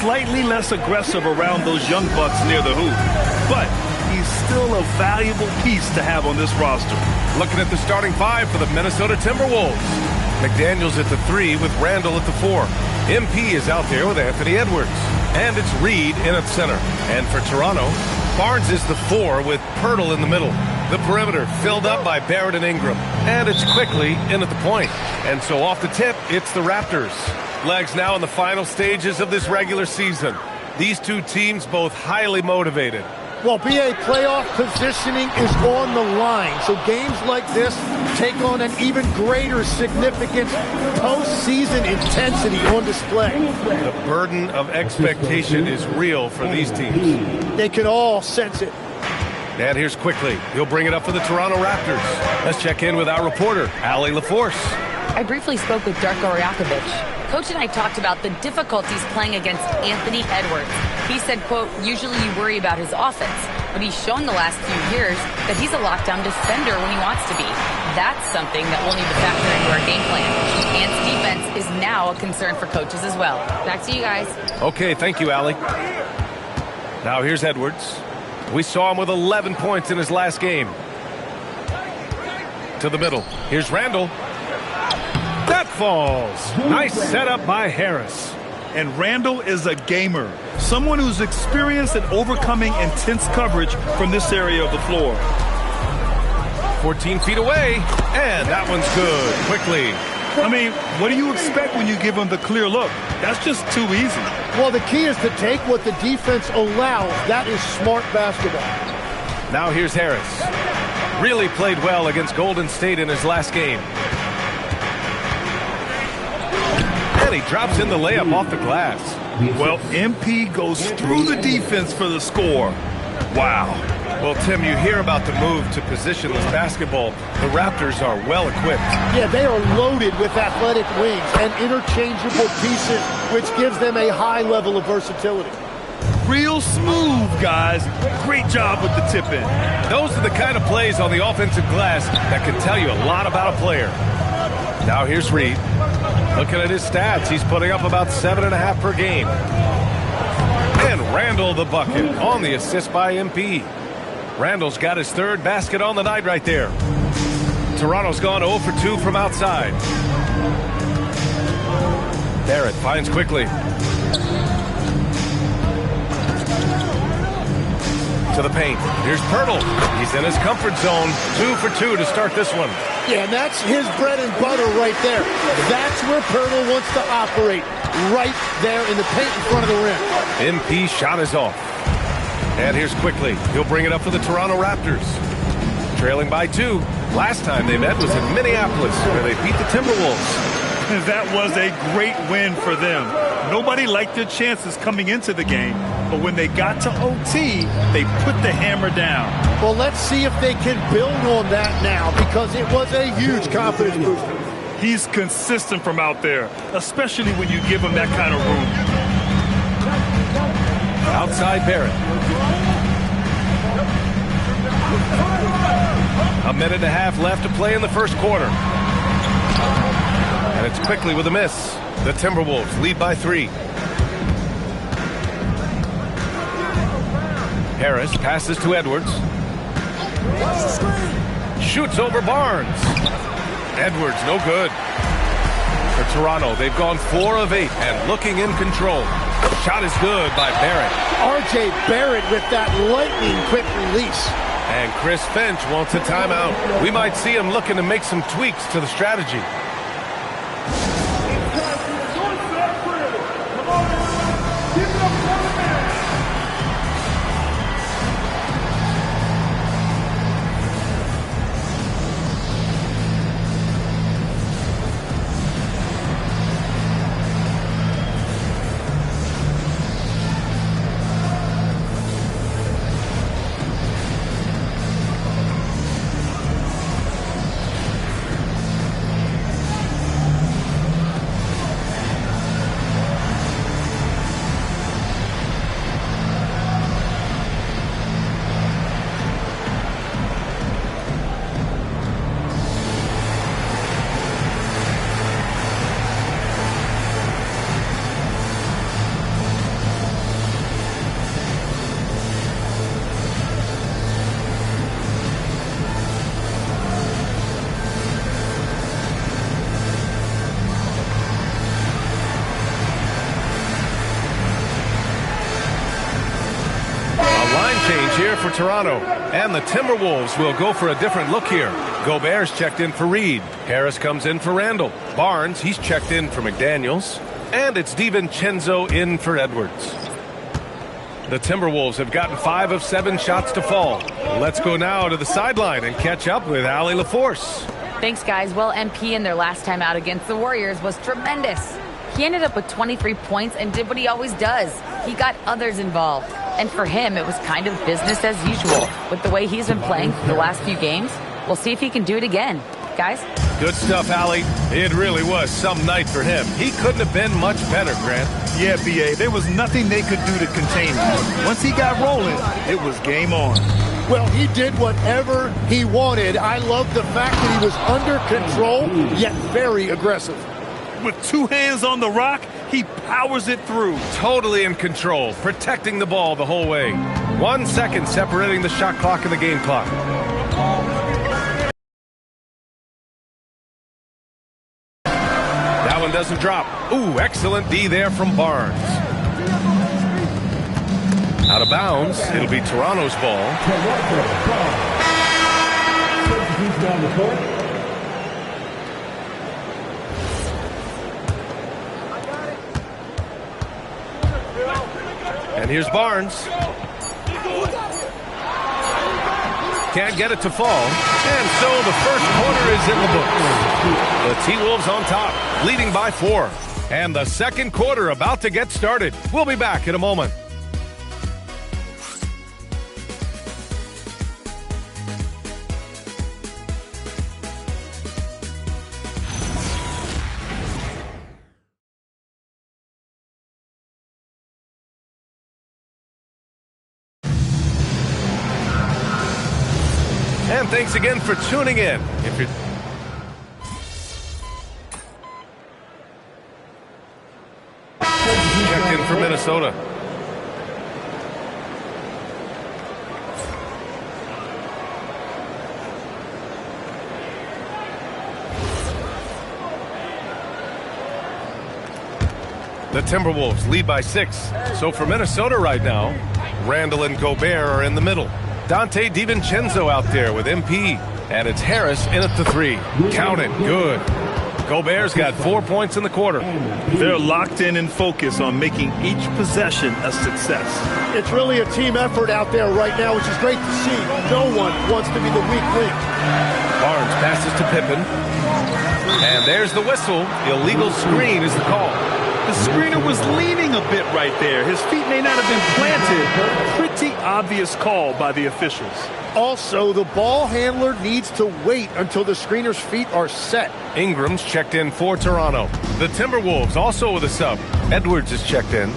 slightly less aggressive around those young bucks near the hoop. But he's still a valuable piece to have on this roster. Looking at the starting five for the Minnesota Timberwolves. McDaniels at the 3 with Randall at the 4. MP is out there with Anthony Edwards. And it's Reed in at center. And for Toronto, Barnes is the 4 with Pirtle in the middle. The perimeter filled up by Barrett and Ingram. And it's quickly in at the point. And so off the tip, it's the Raptors. Legs now in the final stages of this regular season. These two teams both highly motivated. Well, BA, playoff positioning is on the line. So games like this take on an even greater significance. Postseason intensity on display. The burden of expectation is real for these teams. They can all sense it. And here's quickly. He'll bring it up for the Toronto Raptors. Let's check in with our reporter, Allie LaForce. I briefly spoke with Darko Rajakovic. Coach and I talked about the difficulties playing against Anthony Edwards. He said, quote, usually you worry about his offense, but he's shown the last few years that he's a lockdown defender when he wants to be. That's something that we'll need to factor into our game plan. Ant's defense is now a concern for coaches as well. Back to you guys. Okay, thank you, Allie. Now here's Edwards. We saw him with 11 points in his last game. To the middle. Here's Randall. That falls. Nice setup by Harris. And Randall is a gamer. Someone who's experienced at overcoming intense coverage from this area of the floor. 14 feet away. And that one's good. Quickly. I mean, what do you expect when you give him the clear look? That's just too easy. Well, the key is to take what the defense allows. That is smart basketball. Now here's Harris. Really played well against Golden State in his last game. And he drops in the layup off the glass. Well, MP goes through the defense for the score. Wow. Well, Tim, you hear about the move to positionless basketball. The Raptors are well equipped. Yeah, they are loaded with athletic wings and interchangeable pieces, which gives them a high level of versatility. Real smooth, guys. Great job with the tip-in. Those are the kind of plays on the offensive glass that can tell you a lot about a player. Now here's Reed. Looking at his stats, he's putting up about 7.5 per game. And Randall the bucket on the assist by MP. Randall's got his third basket on the night right there. Toronto's gone 0 for 2 from outside. Barrett finds quickly. To the paint. Here's Pirtle. He's in his comfort zone. 2 for 2 to start this one. Yeah, and that's his bread and butter right there. That's where Pirtle wants to operate. Right there in the paint in front of the rim. MP shot is off. And here's quickly. He'll bring it up for the Toronto Raptors. Trailing by 2. Last time they met was in Minneapolis, where they beat the Timberwolves. That was a great win for them. Nobody liked their chances coming into the game, but when they got to OT, they put the hammer down. Well, let's see if they can build on that now, because it was a huge confidence booster. He's consistent from out there, especially when you give him that kind of room. Outside Barrett. A minute and a half left to play in the first quarter. And it's quickly with a miss. The Timberwolves lead by 3. Harris passes to Edwards. Shoots over Barnes. Edwards, no good. For Toronto, they've gone 4 of 8 and looking in control. Shot is good by Barrett. R.J. Barrett with that lightning quick release. And Chris Finch wants a timeout. We might see him looking to make some tweaks to the strategy. change here for Toronto. And the Timberwolves will go for a different look here. Gobert's checked in for Reed. Harris comes in for Randall. Barnes, he's checked in for McDaniels. And it's DiVincenzo in for Edwards. The Timberwolves have gotten 5 of 7 shots to fall. Let's go now to the sideline and catch up with Allie LaForce. Thanks, guys. Well, MP in their last time out against the Warriors was tremendous. He ended up with 23 points and did what he always does. He got others involved. And for him, it was kind of business as usual. With the way he's been playing for the last few games, we'll see if he can do it again. Guys? Good stuff, Allie. It really was some night for him. He couldn't have been much better, Grant. Yeah, B.A., there was nothing they could do to contain him. Once he got rolling, it was game on. Well, he did whatever he wanted. I love the fact that he was under control, yet very aggressive. With 2 hands on the rock, he powers it through. Totally in control, protecting the ball the whole way. 1 second separating the shot clock and the game clock. That one doesn't drop. Ooh, excellent D there from Barnes. Out of bounds, it'll be Toronto's ball. And here's Barnes. Can't get it to fall. And so the first quarter is in the books. The T-Wolves on top, leading by 4. And the second quarter about to get started. We'll be back in a moment. And thanks again for tuning in. If you're checked in for Minnesota. The Timberwolves lead by 6. So for Minnesota right now, Randall and Gobert are in the middle. Dante DiVincenzo out there with MP. And it's Harris in at the 3. Count it. Good. Gobert's got 4 points in the quarter. They're locked in and focused on making each possession a success. It's really a team effort out there right now, which is great to see. No one wants to be the weak link. Barnes passes to Pippen. And there's the whistle. Illegal screen is the call. The screener was leaning a bit right there. His feet may not have been planted. Pretty obvious call by the officials. Also, the ball handler needs to wait until the screener's feet are set. Ingram's checked in for Toronto. The Timberwolves also with a sub. Edwards is checked in.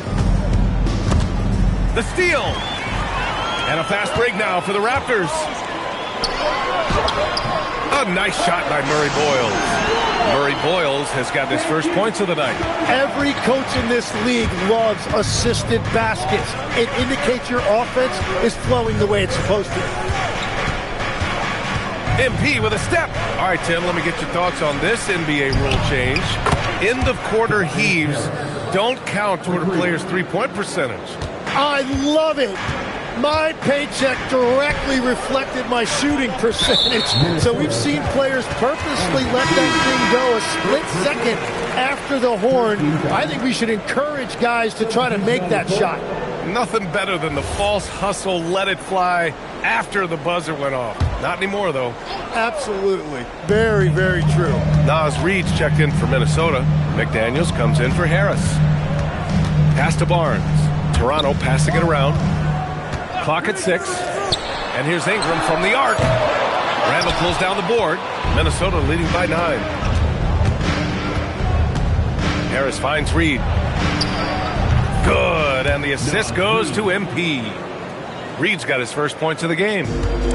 The steal. And a fast break now for the Raptors. A nice shot by Murray Boyles. Murray Boyles has got his first points of the night. Every coach in this league loves assisted baskets. It indicates your offense is flowing the way it's supposed to. MP with a step. All right, Tim, let me get your thoughts on this NBA rule change. End of quarter heaves don't count toward a player's three-point percentage. I love it. My paycheck directly reflected my shooting percentage. So we've seen players purposely let that thing go a split second after the horn. I think we should encourage guys to try to make that shot. Nothing better than the false hustle, let it fly after the buzzer went off. Not anymore, though. Absolutely. Very, very true. Naz Reid's checked in for Minnesota. McDaniels comes in for Harris. Pass to Barnes. Toronto passing it around. Clock at 6. And here's Ingram from the arc. Randall pulls down the board. Minnesota leading by 9. Harris finds Reed. Good. And the assist goes to MP. Reed's got his first points of the game.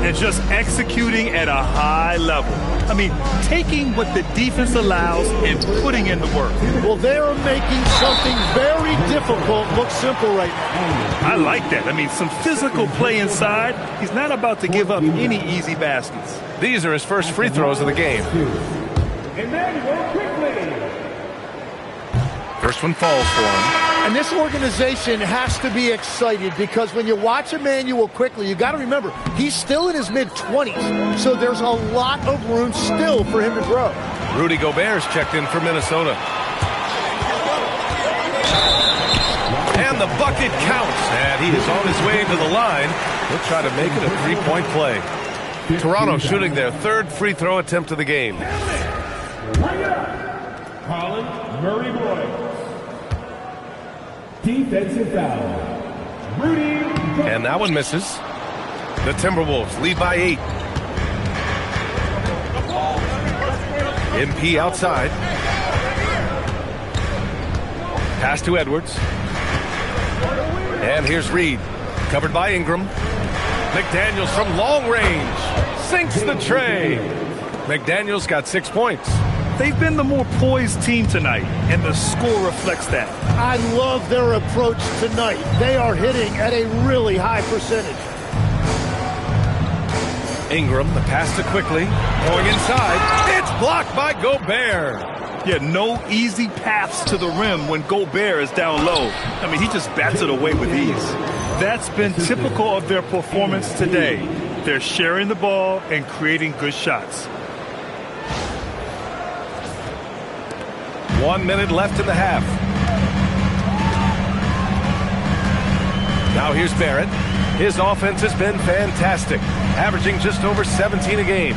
And just executing at a high level. I mean, taking what the defense allows and putting in the work. Well, they're making something very difficult look simple right now. I like that. I mean, some physical play inside. He's not about to give up any easy baskets. These are his first free throws of the game. First one falls for him. And this organization has to be excited because when you watch Emmanuel quickly, you got to remember, he's still in his mid-20s, so there's a lot of room still for him to grow. Rudy Gobert's checked in for Minnesota. And the bucket counts, and he is on his way to the line. He'll try to make it a three-point play. Toronto shooting their third free throw attempt of the game. Colin Murray-Boyd. Defensive foul. Rudy. And that one misses. The Timberwolves lead by 8. MP outside. Pass to Edwards. And here's Reed. Covered by Ingram. McDaniels from long range. Sinks the tray. McDaniels got 6 points. They've been the more poised team tonight, and the score reflects that. I love their approach tonight. They are hitting at a really high percentage. Ingram, the pass to Quickly. Going inside. It's blocked by Gobert. Yeah, no easy paths to the rim when Gobert is down low. I mean, he just bats it away with ease. That's been typical of their performance today. They're sharing the ball and creating good shots. 1 minute left in the half. Now here's Barrett. His offense has been fantastic, averaging just over 17 a game.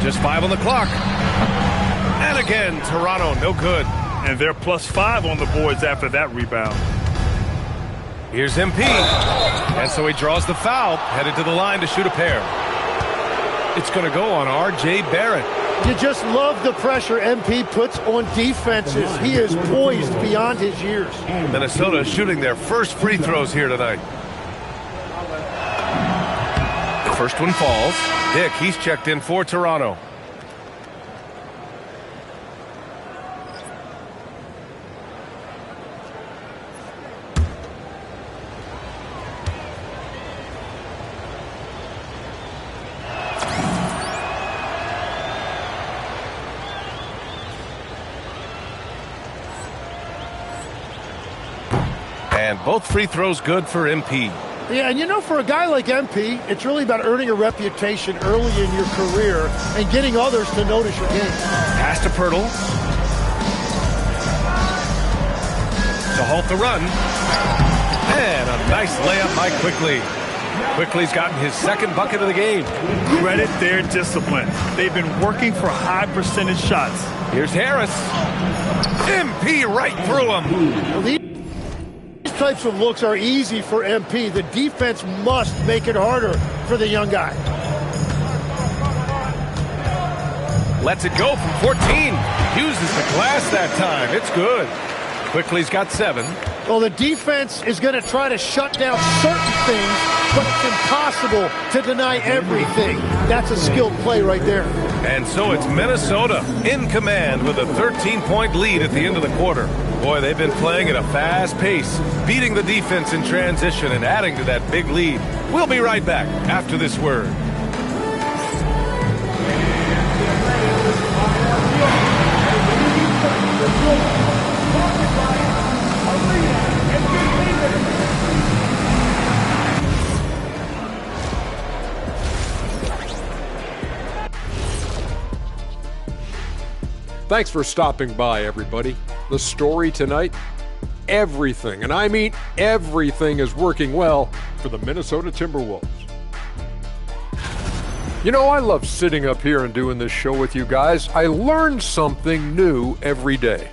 Just 5 on the clock. And again, Toronto, no good. And they're +5 on the boards after that rebound. Here's MP. And so he draws the foul, headed to the line to shoot a pair. It's going to go on R.J. Barrett. You just love the pressure MP puts on defenses. He is poised beyond his years. Minnesota shooting their first free throws here tonight. The first one falls. Dick, he's checked in for Toronto. And both free throws good for MP. Yeah, and you know, for a guy like MP, it's really about earning a reputation early in your career and getting others to notice your game. Pass to Pirtle. To halt the run. And a nice layup by Quickly. Quickly's gotten his second bucket of the game. Credit their discipline. They've been working for high percentage shots. Here's Harris. MP right through him. Well, these types of looks are easy for MP. The defense must make it harder for the young guy. Lets it go from 14. Uses the glass that time. It's good. Quickly's got 7. Well, the defense is going to try to shut down certain things, but it's impossible to deny everything. That's a skilled play right there. And so it's Minnesota in command with a 13-point lead at the end of the quarter. Boy, they've been playing at a fast pace, beating the defense in transition and adding to that big lead. We'll be right back after this word. Thanks for stopping by, everybody. The story tonight, everything, and I mean everything, is working well for the Minnesota Timberwolves. You know, I love sitting up here and doing this show with you guys. I learn something new every day.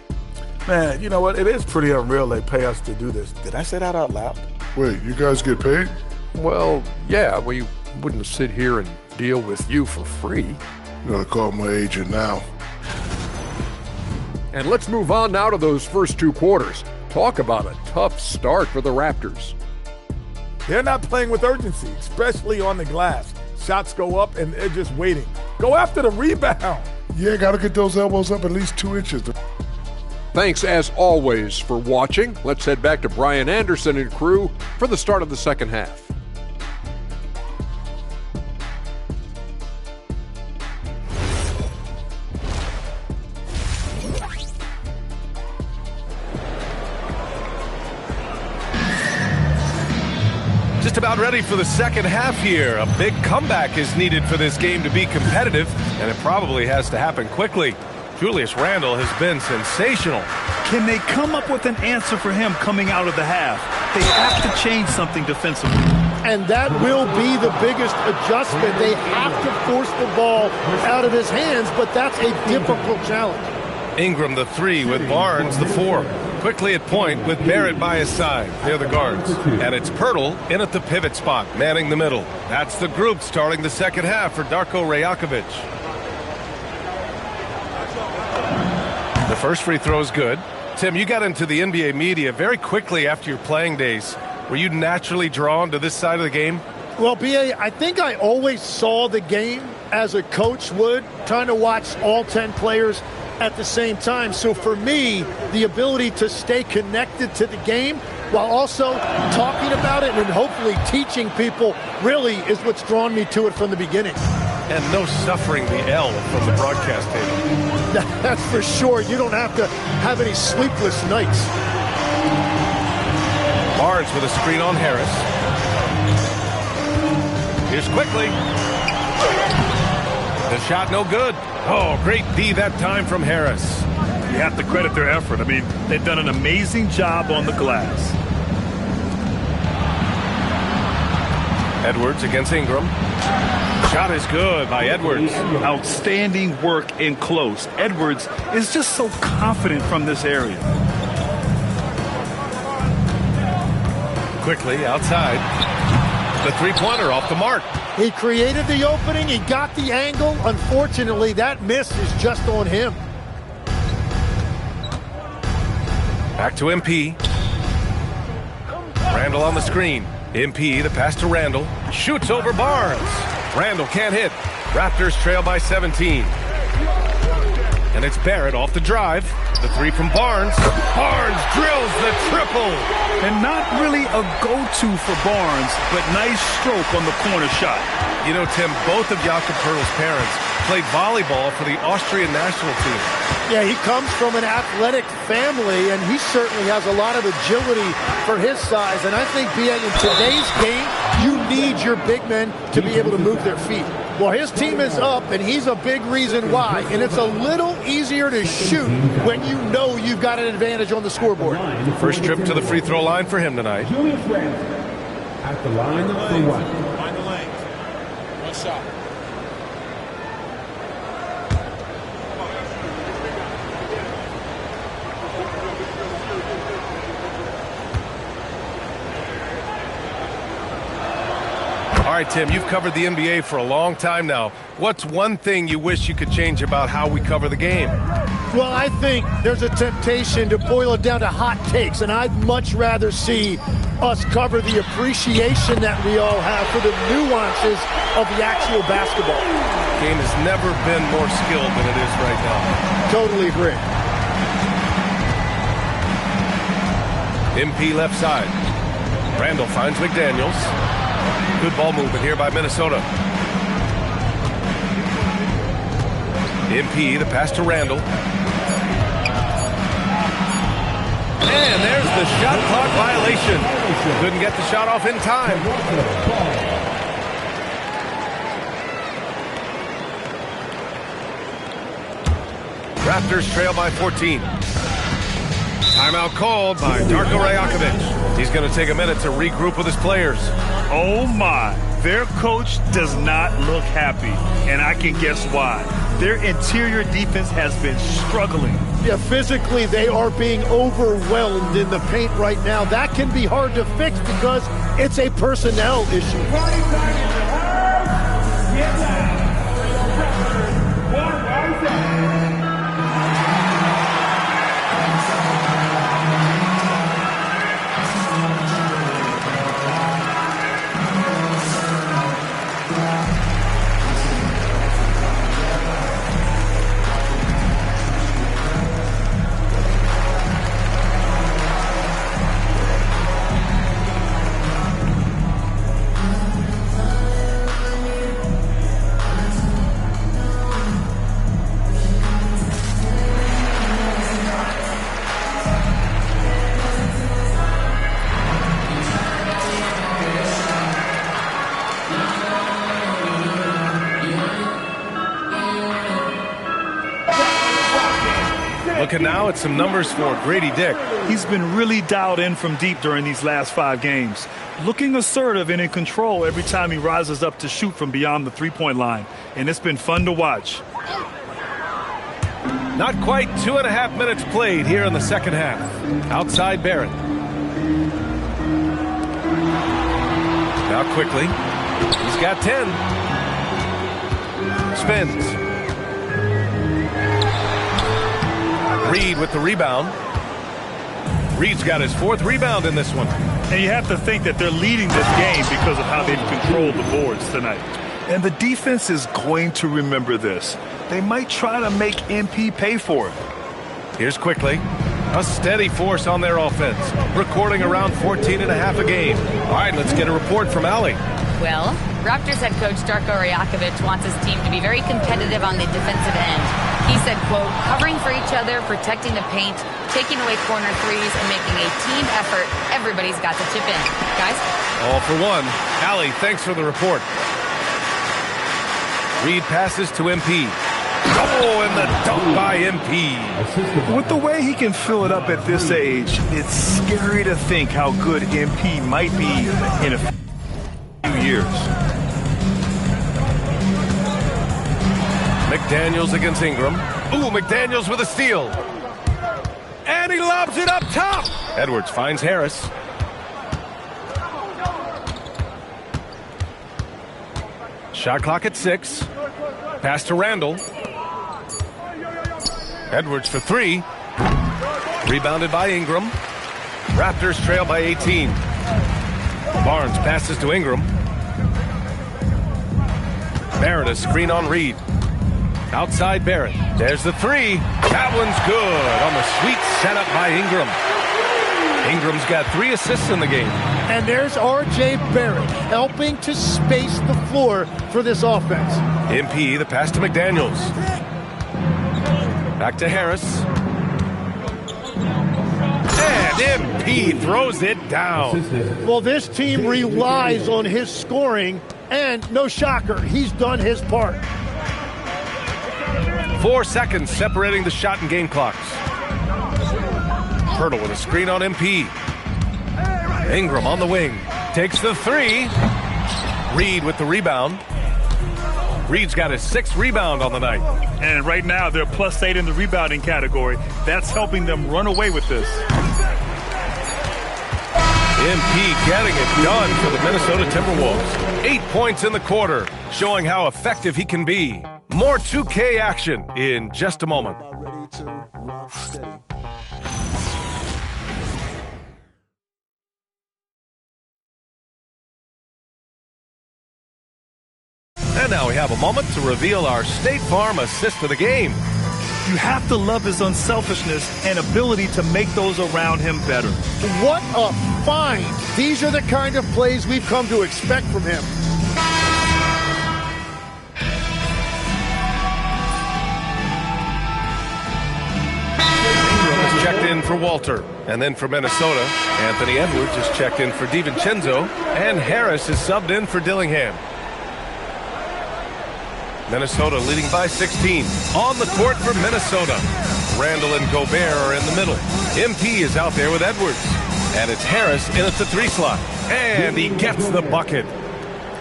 Man, you know what? It is pretty unreal they pay us to do this. Did I say that out loud? Wait, you guys get paid? Well, yeah, we wouldn't sit here and deal with you for free. You gotta call my agent now. And let's move on now to those first 2 quarters. Talk about a tough start for the Raptors. They're not playing with urgency, especially on the glass. Shots go up and they're just waiting. Go after the rebound. Yeah, gotta get those elbows up at least 2 inches. Thanks, as always, for watching. Let's head back to Brian Anderson and crew for the start of the second half. just about ready for the second half here. A big comeback is needed for this game to be competitive, and it probably has to happen quickly. Julius Randle has been sensational. Can they come up with an answer for him coming out of the half? They have to change something defensively. And that will be the biggest adjustment. They have to force the ball out of his hands, but that's a difficult challenge. Ingram the 3 with Barnes the 4. Quickly at point with Barrett by his side. They're the guards. And it's Pirtle in at the pivot spot, manning the middle. That's the group starting the second half for Darko Rajakovic. The first free throw is good. Tim, you got into the NBA media very quickly after your playing days. Were you naturally drawn to this side of the game? Well, B.A., I think I always saw the game as a coach would, trying to watch all 10 players at the same time. So for me, the ability to stay connected to the game while also talking about it and hopefully teaching people really is what's drawn me to it from the beginning. And no suffering the L from the broadcast table. That's for sure. You don't have to have any sleepless nights. Barnes with a screen on Harris. Here's quickly. The shot no good. Oh, great D that time from Harris. You have to credit their effort. I mean, they've done an amazing job on the glass. Edwards against Ingram. Shot is good by Edwards. Outstanding work in close. Edwards is just so confident from this area. Quickly outside. The three-pointer off the mark. He created the opening. He got the angle. Unfortunately, that miss is just on him. Back to MP. Randle on the screen. MP, the pass to Randle. Shoots over Barnes. Randle can't hit. Raptors trail by 17. And it's Barrett off the drive. The 3 from Barnes. Barnes drills the triple. And not really a go-to for Barnes, but nice stroke on the corner shot. You know, Tim, both of Jakob Poeltl's parents played volleyball for the Austrian national team. Yeah, he comes from an athletic family, and he certainly has a lot of agility for his size. And I think, B.A., in today's game, you need your big men to be able to move their feet. Well, his team is up, and he's a big reason why. And it's a little easier to shoot when you know you've got an advantage on the scoreboard. First trip to the free throw line for him tonight. Julius Randle at the line for one. Find the lane. One shot. All right, Tim, you've covered the NBA for a long time now. What's one thing you wish you could change about how we cover the game? Well, I think there's a temptation to boil it down to hot takes, and I'd much rather see us cover the appreciation that we all have for the nuances of the actual basketball. The game has never been more skilled than it is right now. Totally agree. MP left side. Randle finds McDaniels. Good ball movement here by Minnesota. MP, the pass to Randle. And there's the shot clock violation. Couldn't get the shot off in time. Raptors trail by 14. Timeout called by Darko Rajakovic. He's going to take a minute to regroup with his players. Oh my, their coach does not look happy, and I can guess why. Their interior defense has been struggling. Yeah, physically they are being overwhelmed in the paint right now. That can be hard to fix because it's a personnel issue. Looking now at some numbers for Grady Dick. He's been really dialed in from deep during these last 5 games. Looking assertive and in control every time he rises up to shoot from beyond the three-point line. And it's been fun to watch. Not quite 2.5 minutes played here in the second half. Outside Barrett. Now quickly. He's got 10. Spins. Reed with the rebound. Reed's got his 4th rebound in this one. And you have to think that they're leading this game because of how they've controlled the boards tonight. And the defense is going to remember this. They might try to make MP pay for it. Here's quickly. A steady force on their offense. Recording around 14.5 a game. All right, let's get a report from Allie. Well, Raptors head coach Darko Rajakovic wants his team to be very competitive on the defensive end. He said, quote, covering for each other, protecting the paint, taking away corner threes, and making a team effort. Everybody's got to chip in. Guys? All for one. Allie, thanks for the report. Reed passes to MP. Oh, and the dunk by MP. With the way he can fill it up at this age, it's scary to think how good MP might be in a few years. McDaniels against Ingram. Ooh, McDaniels with a steal. And he lobs it up top. Edwards finds Harris. Shot clock at 6. Pass to Randall. Edwards for 3. Rebounded by Ingram. Raptors trail by 18. Barnes passes to Ingram. Barrett a screen on Reed. Outside Barrett. There's the 3. That one's good on the sweet setup by Ingram. Ingram's got 3 assists in the game. And there's R.J. Barrett helping to space the floor for this offense. MP, the pass to McDaniels. Back to Harris. And MP throws it down. Well, this team relies on his scoring, and no shocker, he's done his part. 4 seconds separating the shot and game clocks. Hurdle with a screen on MP. Ingram on the wing. Takes the 3. Reed with the rebound. Reed's got his 6th rebound on the night. And right now, they're +8 in the rebounding category. That's helping them run away with this. MP getting it done for the Minnesota Timberwolves. 8 points in the quarter, showing how effective he can be. More 2K action in just a moment. And now we have a moment to reveal our State Farm assist of the game. You have to love his unselfishness and ability to make those around him better. What a find. These are the kind of plays we've come to expect from him. Ingram is checked in for Walter. And then for Minnesota, Anthony Edwards is checked in for DiVincenzo. And Harris is subbed in for Dillingham. Minnesota leading by 16. On the court for Minnesota. Randall and Gobert are in the middle. MP is out there with Edwards. And it's Harris in at the 3 slot. And he gets the bucket.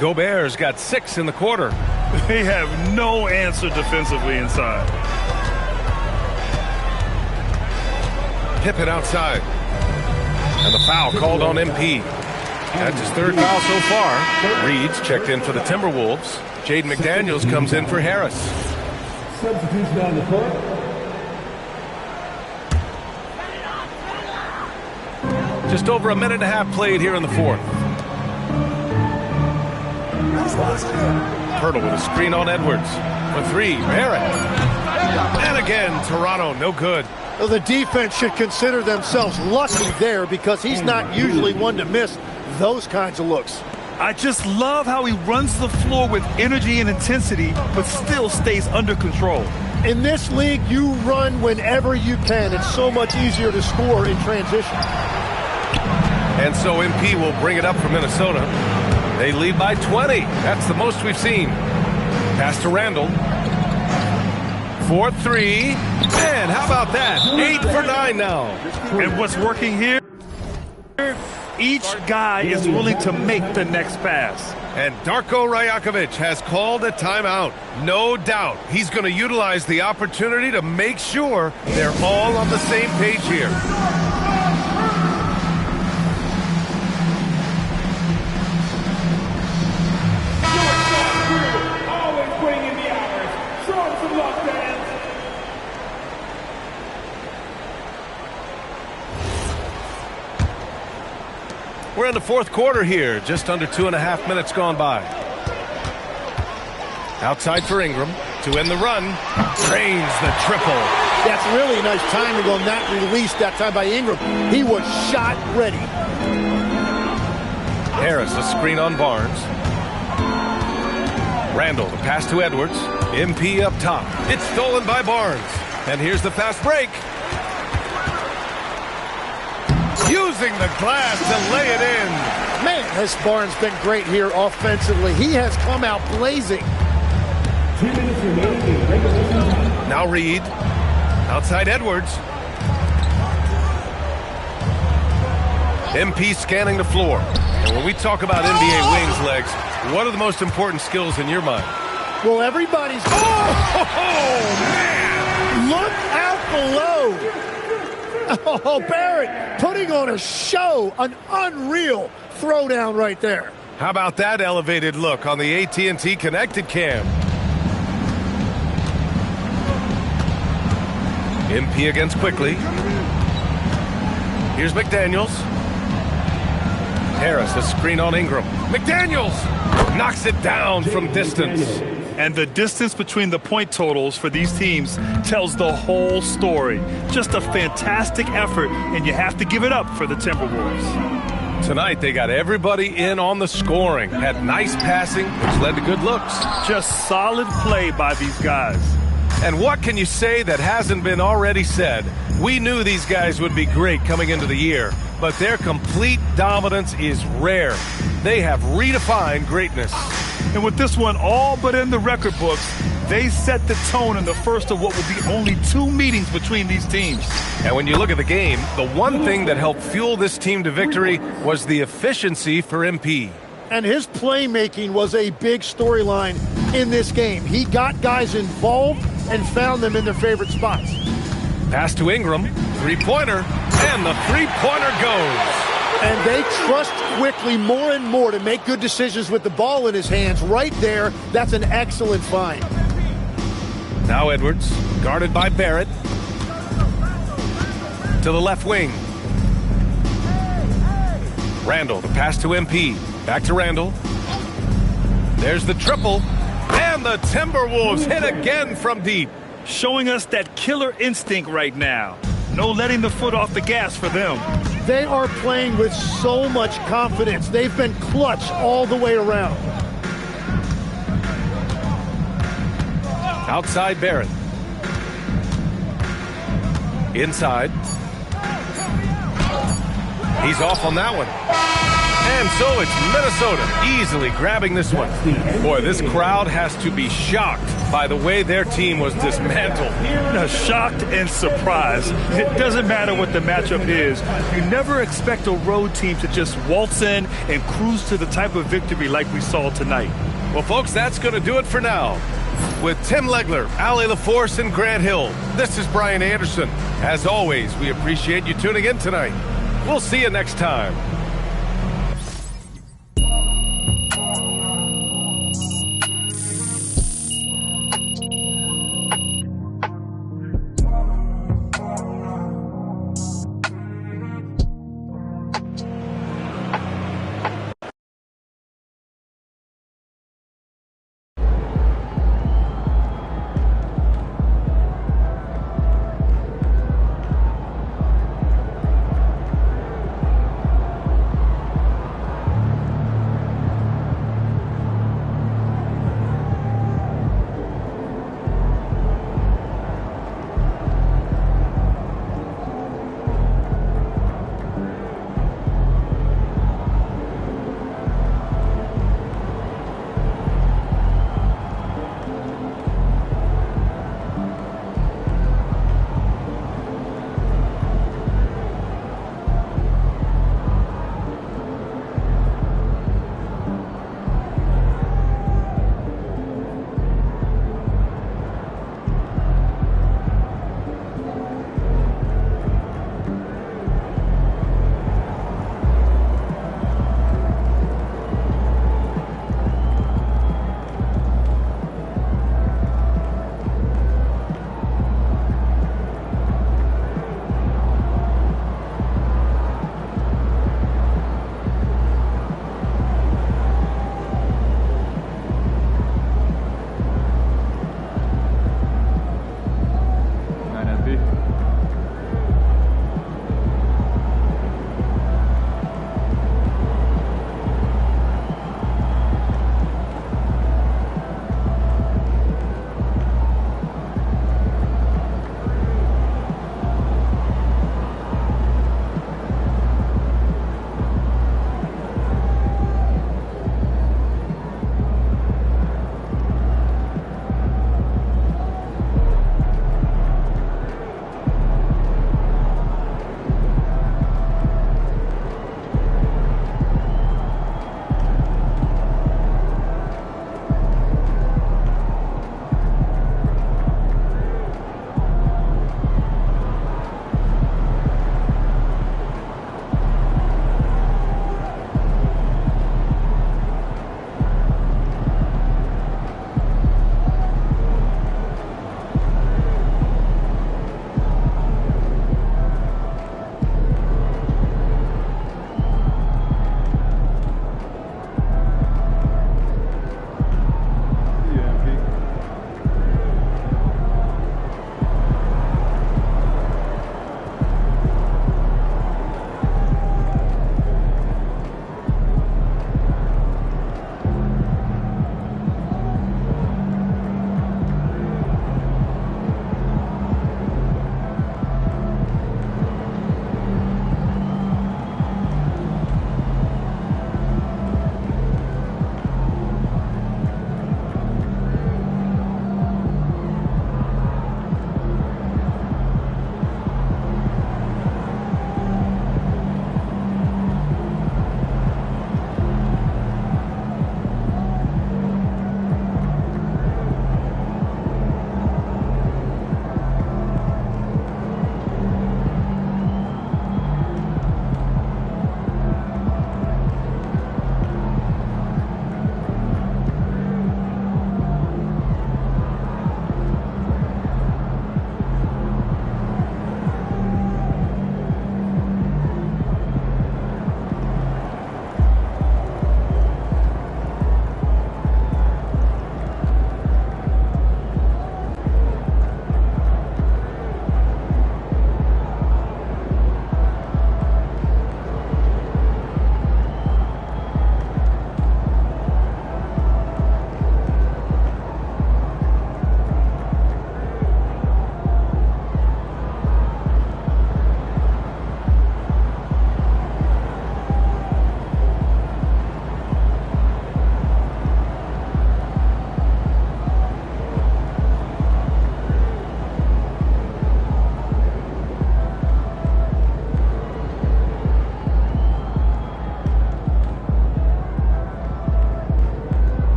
Gobert's got 6 in the quarter. They have no answer defensively inside. Pippen outside. And the foul called on MP. That's his 3rd foul so far. Reed's checked in for the Timberwolves. Jaden McDaniels comes in for Harris. Substitution on the court. Just over a minute and a half played here in the 4th. Hurdle with a screen on Edwards. For 3, Barrett. And again, Toronto, no good. Well, the defense should consider themselves lucky there because he's not usually one to miss those kinds of looks. I just love how he runs the floor with energy and intensity, but still stays under control. In this league, you run whenever you can. It's so much easier to score in transition. And so MP will bring it up for Minnesota. They lead by 20. That's the most we've seen. Pass to Randall. 4-3. And how about that? 8 for 9 now. And what's working here? Each guy is willing to make the next pass. And Darko Rajakovic has called a timeout. No doubt he's going to utilize the opportunity to make sure they're all on the same page here. Always putting in the hours. Show him some love, fans. We're in the fourth quarter here, just under 2.5 minutes gone by. Outside for Ingram to end the run. Drains the triple. That's really nice timing on that release that time by Ingram. He was shot ready. Harris, a screen on Barnes. Randall, the pass to Edwards. MP up top. It's stolen by Barnes. And here's the fast break. Using the glass to lay it in. Man, has Barnes been great here offensively. He has come out blazing. 2 minutes remaining in regulation time. Now Reed. Outside Edwards. MP scanning the floor. And when we talk about NBA wings, Legs, what are the most important skills in your mind? Well, everybody's... Oh, man! Look out below. Oh, Barrett putting on a show, an unreal throwdown right there. How about that elevated look on the AT&T connected cam? MP against quickly. Here's McDaniels. Harris, a screen on Ingram. McDaniels knocks it down from distance. And the distance between the point totals for these teams tells the whole story. Just a fantastic effort, and you have to give it up for the Timberwolves. Tonight, they got everybody in on the scoring. Had nice passing, which led to good looks. Just solid play by these guys. And what can you say that hasn't been already said? We knew these guys would be great coming into the year, but their complete dominance is rare. They have redefined greatness. And with this one all but in the record books, they set the tone in the first of what will be only 2 meetings between these teams. And when you look at the game, the one thing that helped fuel this team to victory was the efficiency for MP. And his playmaking was a big storyline in this game. He got guys involved and found them in their favorite spots. Pass to Ingram, three-pointer, and the three-pointer goes. And they trust quickly more and more to make good decisions with the ball in his hands. Right there, that's an excellent find. Now Edwards, guarded by Barrett. To the left wing. Randall, the pass to MP. Back to Randall. There's the triple. And the Timberwolves hit again from deep. Showing us that killer instinct right now. No letting the foot off the gas for them. They are playing with so much confidence. They've been clutch all the way around. Outside Barrett. Inside. He's off on that one. And so it's Minnesota easily grabbing this one. Boy, this crowd has to be shocked by the way their team was dismantled. Shocked and surprised. It doesn't matter what the matchup is. You never expect a road team to just waltz in and cruise to the type of victory like we saw tonight. Well, folks, that's going to do it for now. With Tim Legler, Allie LaForce, and Grant Hill, this is Brian Anderson. As always, we appreciate you tuning in tonight. We'll see you next time.